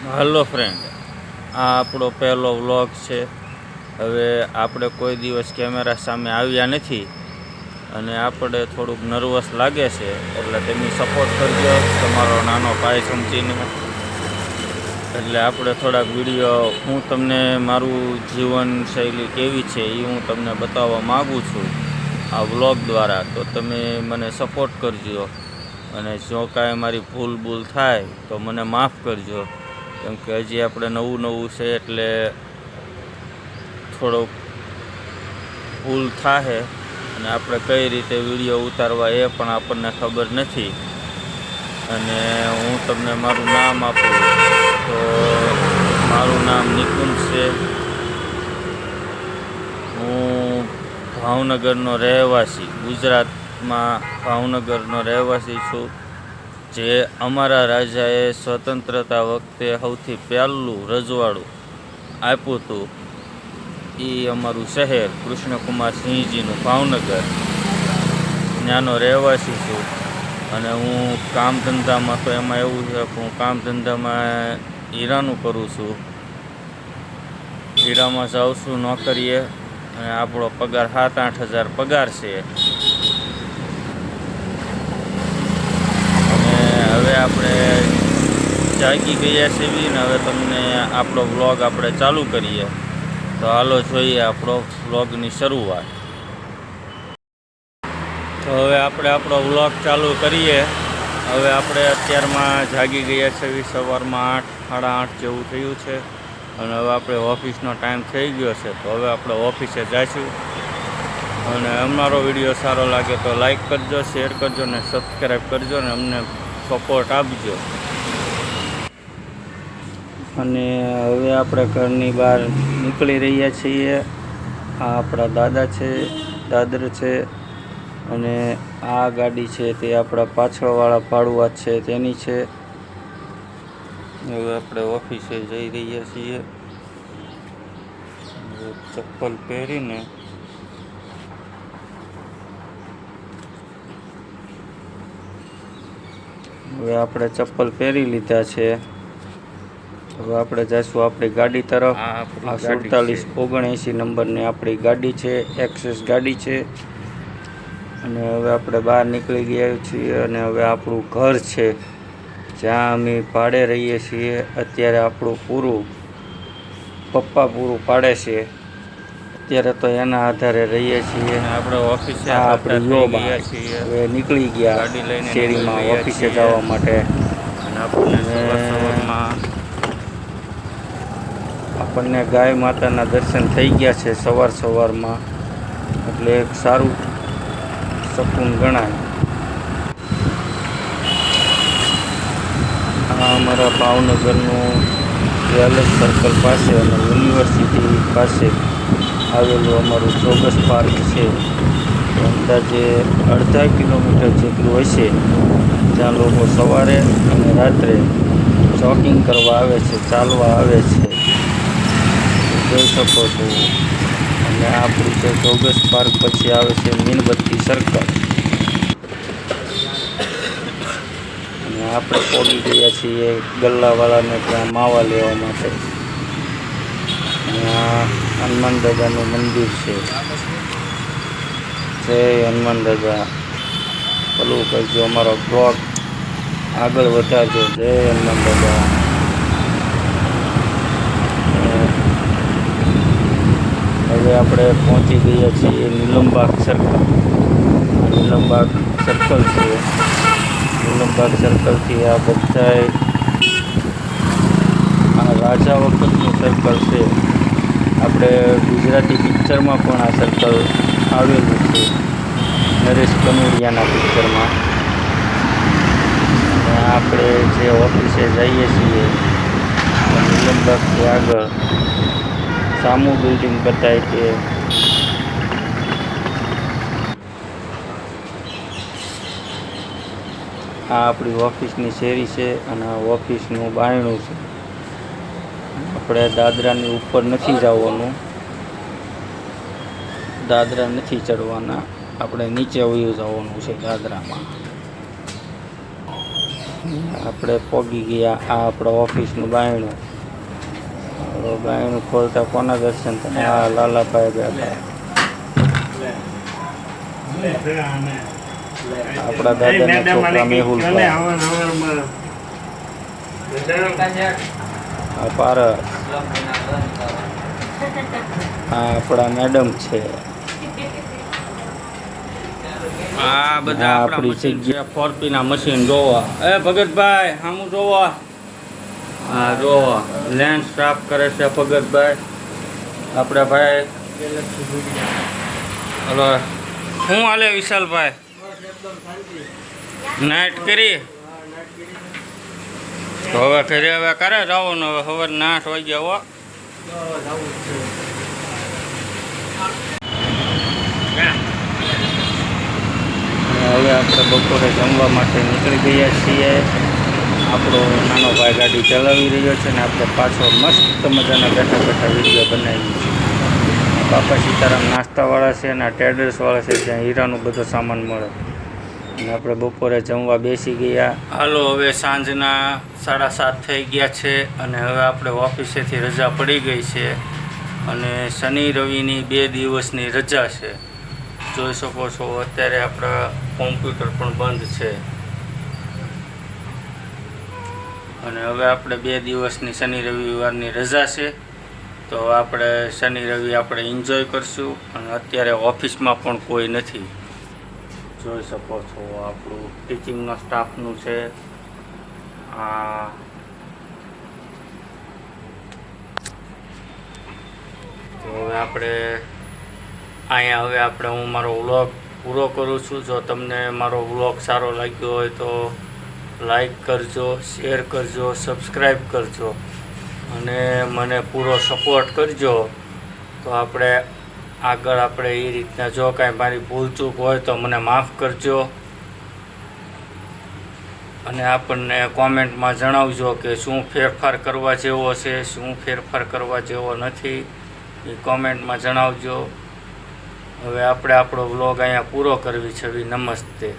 Hello friend, આ આપણો પહેલો વ્લોગ છે. હવે આપણે કોઈ દિવસ કેમેરા સામે આવ્યા નથી અને આપણે થોડુંક નર્વસ લાગે છે, એટલે તેમની સપોર્ટ કરજો તમારો નાનો ભાઈ સમજીને. એટલે આપણે થોડાક વિડીયો, હું તમને મારું જીવનશૈલી કેવી છે એ હું તમને બતાવવા માગું છું આ વ્લોગ દ્વારા. તો તમે મને સપોર્ટ કરજો અને જો કાંઈ મારી ભૂલ થાય તો મને માફ કરજો, કેમ કે હજી આપણે નવું છે એટલે થોડોક ભૂલ થાય અને આપણે કઈ રીતે વિડીયો ઉતારવા એ પણ આપણને ખબર નથી. અને હું તમને મારું નામ આપું તો મારું નામ નિકુંજ છે. હું ભાવનગરનો રહેવાસી, ગુજરાતમાં ભાવનગરનો રહેવાસી છું. જે અમારા રાજાએ સ્વતંત્રતા વખતે સૌથી પહેલું રજવાડું આપ્યું હતું એ અમારું શહેર કૃષ્ણકુમાર સિંહજીનું ભાવનગર, ત્યાંનો રહેવાસી છું. અને હું કામ ધંધામાં તો એમાં એવું છે કે હું કામ ધંધામાં હીરાનું કરું છું. હીરામાં જાઉં છું નોકરીએ અને આપણો પગાર 7-8 હજાર પગાર છે. હવે આપણે જાગી ગયા છીએ ને હવે તમને આપણો વ્લોગ આપણે ચાલુ કરીએ. તો હાલો જોઈએ આપણો વ્લોગની શરૂઆત. તો હવે આપણે આપણો વ્લોગ ચાલુ કરીએ. હવે આપણે અત્યારમાં જાગી ગયા છીએ, સવારમાં 8-8:30 જેવું થયું છે અને હવે આપણે ઓફિસનો ટાઈમ થઈ ગયો છે. તો હવે આપણે ઓફિસે જઈશું. અને અમારો વિડીયો સારો લાગે તો લાઈક કરજો, શેર કરજો ને સબસ્ક્રાઈબ કરજો ને અમને સપોર્ટ આપજો. અને હવે આપણે ઘરની બહાર નીકળી રહ્યા છીએ. આ આપણા દાદા છે, દાદર છે અને આ ગાડી છે તે આપણા પાછળવાળા ભાડુઆત છે તેની છે. હવે આપણે ઓફિસે જઈ રહ્યા છીએ. ચપ્પલ પહેરીને હવે આપણે ચપ્પલ પહેરી લીધા છે. હવે આપણે જઈશું આપણી ગાડી તરફ. આ 4779 નંબરની આપણી ગાડી છે, એક્સેસ ગાડી છે. અને હવે આપણે બહાર નીકળી ગયા છીએ અને હવે આપણું ઘર છે જ્યાં અમે ભાડે રહીએ છીએ. અત્યારે આપણું પપ્પા પૂરું પાડે છે, અત્યારે તો એના આધારે રહીએ છીએ. આપણે ઓફિસે આપણે હવે નીકળી ગયા શેરીમાં ઓફિસે જવા માટે. આપણને ગાય માતાના દર્શન થઈ ગયા છે સવારમાં, એટલે એક સારું શકૂન ગણાય. આ અમારા ભાવનગરનું વેલસ સર્કલ પાસે અને યુનિવર્સિટી પાસે આવેલું અમારું ચોગસ પાર્ક છે. અંદાજે 1.5 કિલોમીટર જેટલું હશે. જ્યાં લોકો સવારે અને રાત્રે જોગિંગ કરવા આવે છે, ચાલવા આવે છે, જોઈ શકો છો. અને આપણું છે ચોગસ પાર્ક, પછી આવે છે મીણબત્તી સર્કલ. અને આપણે પહોંચી ગયા છીએ ગલ્લાવાળાને ત્યાં માવા લેવા માટે. અને આ હનુમાન દાદાનું મંદિર છે. જય હનુમાન દાદા. ભલું કરજો, અમારો બ્લોગ આગળ વધારજો. જય હનુમાન દાદા. હવે આપણે પહોંચી ગયા છીએ નીલમબાગ સર્કલ. નીલમબાગ સર્કલ છે. નીલમબાગ સર્કલથી આ બધાય આ રાજા વખતનું સર્કલ છે. આપણે ગુજરાતી પિક્ચરમાં પણ આ સર્કલ આવેલું છે, નરેશ કનોડિયાના પિક્ચરમાં. આપણે જે ઓફિસે જઈએ છીએ નીલમબાગથી આગળ સામુ બિલ્ડિંગ બતાય છે. આ આપણી ઓફિસની શેરી છે અને આ ઓફિસનું બારણું છે. આપણે દાદરાની ઉપર નથી જવાનું, દાદરા નથી ચડવાના, આપણે નીચે વયું જવાનું છે દાદરામાં. આપણે પોગી ગયા આ આપણા ઓફિસનું બાયણું. હવે બાયણું ખોલતા કોના દર્શન થાય? હા, લાલાભાઈ બેઠા. આપણા દાદાના છોકરા મેહુલભાઈ. આ પારસ. આ આપણા મેડમ છે. આ બધા આપણી જગ્યા ફોરપીના મશીન જોવા. એ ભગતભાઈ સામું જોવા. હા જોવા લેન્સ સાફ કરે છે ભગતભાઈ. આપણે ભાઈ હલો શું હાલે વિશાલભાઈ? નાઇટ કરી તો હવે ઘરે હવે કરે જવાનું. હવે સવારના 8 વાગ્યા હો. હવે આપણે બપોરે જમવા માટે નીકળી ગયા છીએ. આપણો નાનો ભાઈ ગાડી ચલાવી રહ્યો છે ને આપણે પાછો મસ્ત મજાના બેઠા બેઠા વિડીયો બનાવીએ છીએ. બાપા સીતારામ નાસ્તાવાળા છે અને ટ્રેડર્સવાળા છે, જ્યાં હીરાનું બધો સામાન મળે. અને આપણે બપોરે જમવા બેસી ગયા. હાલો હવે સાંજના 7:30 થઈ ગયા છે અને હવે આપણે ઓફિસેથી રજા પડી ગઈ છે અને શનિ રવિની 2 દિવસની રજા છે. જોઈ શકો છો અત્યારે આપણા કોમ્પ્યુટર પણ બંધ છે અને હવે આપણે 2 દિવસની શનિ રવિવારની રજા છે. તો આપણે શનિ રવિ આપણે એન્જોય કરશું અને અત્યારે ઓફિસમાં પણ કોઈ નથી. જોઈ શકો છો આપણું ટીચિંગના સ્ટાફનું છે. આ તો હવે આપણે અહીંયા હું મારો વ્લોગ પૂરો કરું છું. જો તમને મારો વ્લોગ સારો લાગ્યો હોય તો લાઈક કરજો, શેર કરજો, સબસ્ક્રાઈબ કરજો અને મને પૂરો સપોર્ટ કરજો. તો આપણે આગળ એ રીતના જો કાંઈ મારી ભૂલચૂક હોય તો મને માફ કરજો અને આપણને કોમેન્ટમાં જણાવજો કે શું ફેરફાર કરવા જેવો છે, શું ફેરફાર કરવા જેવો નથી, એ કોમેન્ટમાં જણાવજો. હવે આપણે આપણો વ્લોગ અહીંયા પૂરો કરવી છે. નમસ્તે.